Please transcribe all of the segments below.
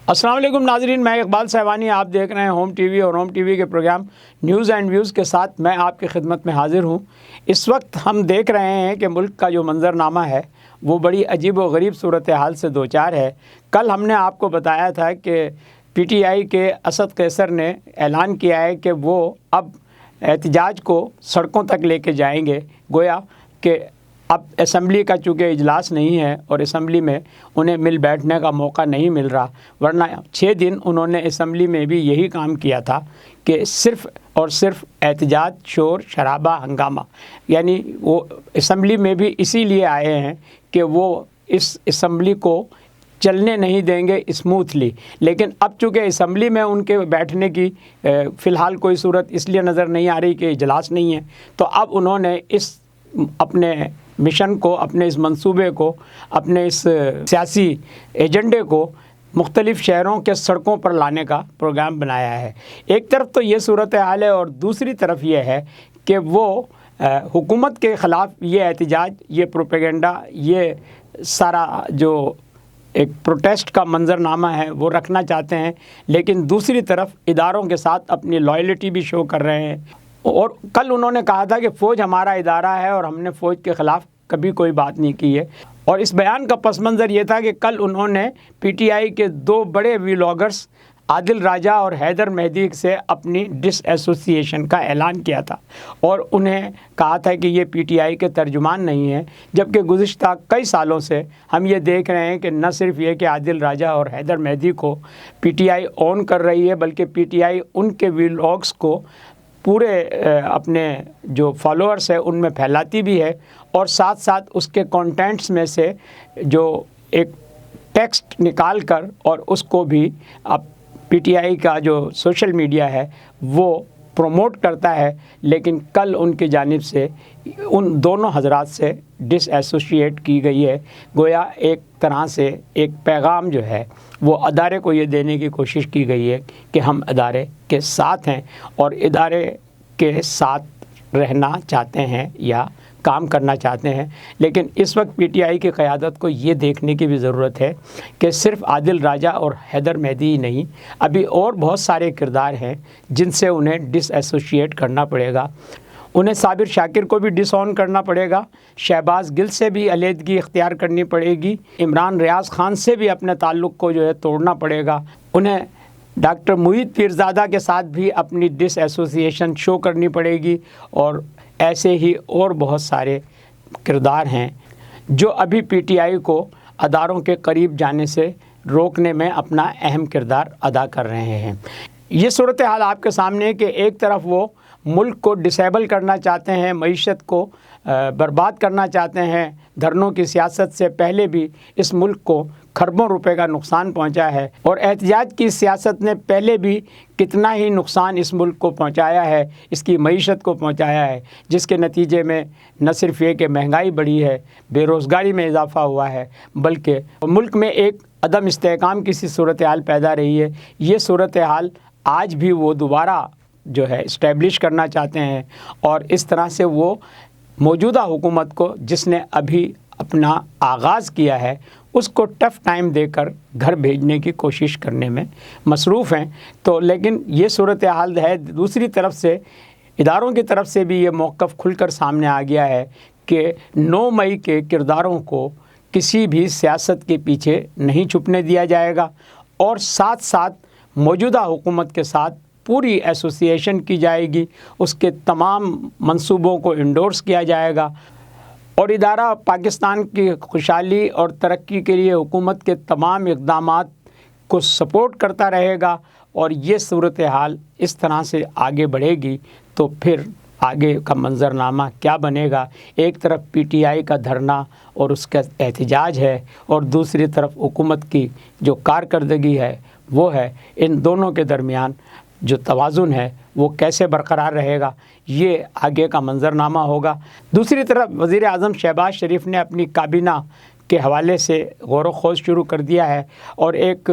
السلام علیکم ناظرین، میں اقبال سہوانی، آپ دیکھ رہے ہیں ہوم ٹی وی اور ہوم ٹی وی کے پروگرام نیوز اینڈ ویوز کے ساتھ میں آپ کی خدمت میں حاضر ہوں۔ اس وقت ہم دیکھ رہے ہیں کہ ملک کا جو منظرنامہ ہے وہ بڑی عجیب و غریب صورتحال سے دوچار ہے۔ کل ہم نے آپ کو بتایا تھا کہ پی ٹی آئی کے اسد قیصر نے اعلان کیا ہے کہ وہ اب احتجاج کو سڑکوں تک لے کے جائیں گے، گویا کہ اب اسمبلی کا چونکہ اجلاس نہیں ہے اور اسمبلی میں انہیں مل بیٹھنے کا موقع نہیں مل رہا، ورنہ 6 دن انہوں نے اسمبلی میں بھی یہی کام کیا تھا کہ صرف اور صرف احتجاج، شور شرابہ، ہنگامہ، یعنی وہ اسمبلی میں بھی اسی لیے آئے ہیں کہ وہ اس اسمبلی کو چلنے نہیں دیں گے اسموتھلی۔ لیکن اب چونکہ اسمبلی میں ان کے بیٹھنے کی فی الحال کوئی صورت اس لیے نظر نہیں آ رہی کہ اجلاس نہیں ہے، تو اب انہوں نے اس اپنے مشن کو، اپنے اس منصوبے کو، اپنے اس سیاسی ایجنڈے کو مختلف شہروں کے سڑکوں پر لانے کا پروگرام بنایا ہے۔ ایک طرف تو یہ صورتحال ہے اور دوسری طرف یہ ہے کہ وہ حکومت کے خلاف یہ احتجاج، یہ پروپیگنڈا، یہ سارا جو ایک پروٹیسٹ کا منظرنامہ ہے وہ رکھنا چاہتے ہیں، لیکن دوسری طرف اداروں کے ساتھ اپنی لائلٹی بھی شو کر رہے ہیں۔ اور کل انہوں نے کہا تھا کہ فوج ہمارا ادارہ ہے اور ہم نے فوج کے خلاف کبھی کوئی بات نہیں کی ہے، اور اس بیان کا پس منظر یہ تھا کہ کل انہوں نے پی ٹی آئی کے 2 بڑے ولاگرز عادل راجہ اور حیدر مہدی سے اپنی ڈس ایسوسیشن کا اعلان کیا تھا اور انہیں کہا تھا کہ یہ پی ٹی آئی کے ترجمان نہیں ہیں، جبکہ گزشتہ کئی سالوں سے ہم یہ دیکھ رہے ہیں کہ نہ صرف یہ کہ عادل راجہ اور حیدر مہدی کو پی ٹی آئی اون کر رہی ہے، بلکہ پی ٹی آئی ان کے ولاگز کو پورے اپنے جو فالوورز ہیں ان میں پھیلاتی بھی ہے، اور ساتھ ساتھ اس کے کانٹینٹس میں سے جو ایک ٹیکسٹ نکال کر اور اس کو بھی اب پی ٹی آئی کا جو سوشل میڈیا ہے وہ پروموٹ کرتا ہے۔ لیکن کل ان کی جانب سے ان دونوں حضرات سے ڈس ایسوسیٹ کی گئی ہے، گویا ایک طرح سے ایک پیغام جو ہے وہ ادارے کو یہ دینے کی کوشش کی گئی ہے کہ ہم ادارے کے ساتھ ہیں اور ادارے کے ساتھ رہنا چاہتے ہیں یا کام کرنا چاہتے ہیں۔ لیکن اس وقت پی ٹی آئی کی قیادت کو یہ دیکھنے کی بھی ضرورت ہے کہ صرف عادل راجہ اور حیدر مہدی ہی نہیں، ابھی اور بہت سارے کردار ہیں جن سے انہیں ڈس ایسوسیٹ کرنا پڑے گا۔ انہیں صابر شاکر کو بھی ڈس آن کرنا پڑے گا، شہباز گل سے بھی علیحدگی اختیار کرنی پڑے گی، عمران ریاض خان سے بھی اپنے تعلق کو جو ہے توڑنا پڑے گا، انہیں ڈاکٹر معید پیرزادہ کے ساتھ بھی اپنی ڈس ایسوسیشن شو کرنی پڑے گی، اور ایسے ہی اور بہت سارے کردار ہیں جو ابھی پی ٹی آئی کو اداروں کے قریب جانے سے روکنے میں اپنا اہم کردار ادا کر رہے ہیں۔ یہ صورتحال آپ کے سامنے ہے کہ ایک طرف وہ ملک کو ڈسیبل کرنا چاہتے ہیں، معیشت کو برباد کرنا چاہتے ہیں، دھرنوں کی سیاست سے پہلے بھی اس ملک کو کھربوں روپے کا نقصان پہنچا ہے، اور احتجاج کی سیاست نے پہلے بھی کتنا ہی نقصان اس ملک کو پہنچایا ہے، اس کی معیشت کو پہنچایا ہے، جس کے نتیجے میں نہ صرف یہ کہ مہنگائی بڑھی ہے، بے روزگاری میں اضافہ ہوا ہے، بلکہ ملک میں ایک عدم استحکام کی سی صورتحال پیدا رہی ہے۔ یہ صورتحال آج بھی وہ دوبارہ جو ہے اسٹیبلش کرنا چاہتے ہیں، اور اس طرح سے وہ موجودہ حکومت کو، جس نے ابھی اپنا آغاز کیا ہے، اس کو ٹف ٹائم دے کر گھر بھیجنے کی کوشش کرنے میں مصروف ہیں۔ تو لیکن یہ صورتحال ہے، دوسری طرف سے اداروں کی طرف سے بھی یہ موقف کھل کر سامنے آ گیا ہے کہ 9 مئی کے کرداروں کو کسی بھی سیاست کے پیچھے نہیں چھپنے دیا جائے گا، اور ساتھ ساتھ موجودہ حکومت کے ساتھ پوری ایسوسیشن کی جائے گی، اس کے تمام منصوبوں کو انڈورس کیا جائے گا، اور ادارہ پاکستان کی خوشحالی اور ترقی کے لیے حکومت کے تمام اقدامات کو سپورٹ کرتا رہے گا۔ اور یہ صورتحال اس طرح سے آگے بڑھے گی تو پھر آگے کا منظرنامہ کیا بنے گا؟ ایک طرف پی ٹی آئی کا دھرنا اور اس کا احتجاج ہے، اور دوسری طرف حکومت کی جو کارکردگی ہے وہ ہے، ان دونوں کے درمیان جو توازن ہے وہ کیسے برقرار رہے گا، یہ آگے کا منظرنامہ ہوگا۔ دوسری طرف وزیر اعظم شہباز شریف نے اپنی کابینہ کے حوالے سے غور و خوض شروع کر دیا ہے، اور ایک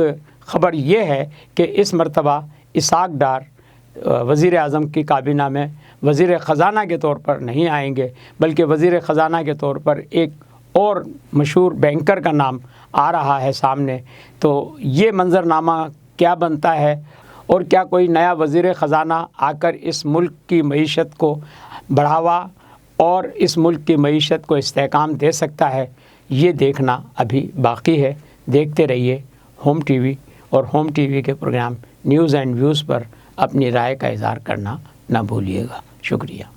خبر یہ ہے کہ اس مرتبہ اسحاق ڈار وزیر اعظم کی کابینہ میں وزیر خزانہ کے طور پر نہیں آئیں گے، بلکہ وزیر خزانہ کے طور پر ایک اور مشہور بینکر کا نام آ رہا ہے سامنے، تو یہ منظرنامہ کیا بنتا ہے اور کیا کوئی نیا وزیر خزانہ آ کر اس ملک کی معیشت کو بڑھاوا اور اس ملک کی معیشت کو استحکام دے سکتا ہے، یہ دیکھنا ابھی باقی ہے۔ دیکھتے رہیے ہوم ٹی وی، اور ہوم ٹی وی کے پروگرام نیوز اینڈ ویوز پر اپنی رائے کا اظہار کرنا نہ بھولیے گا۔ شکریہ۔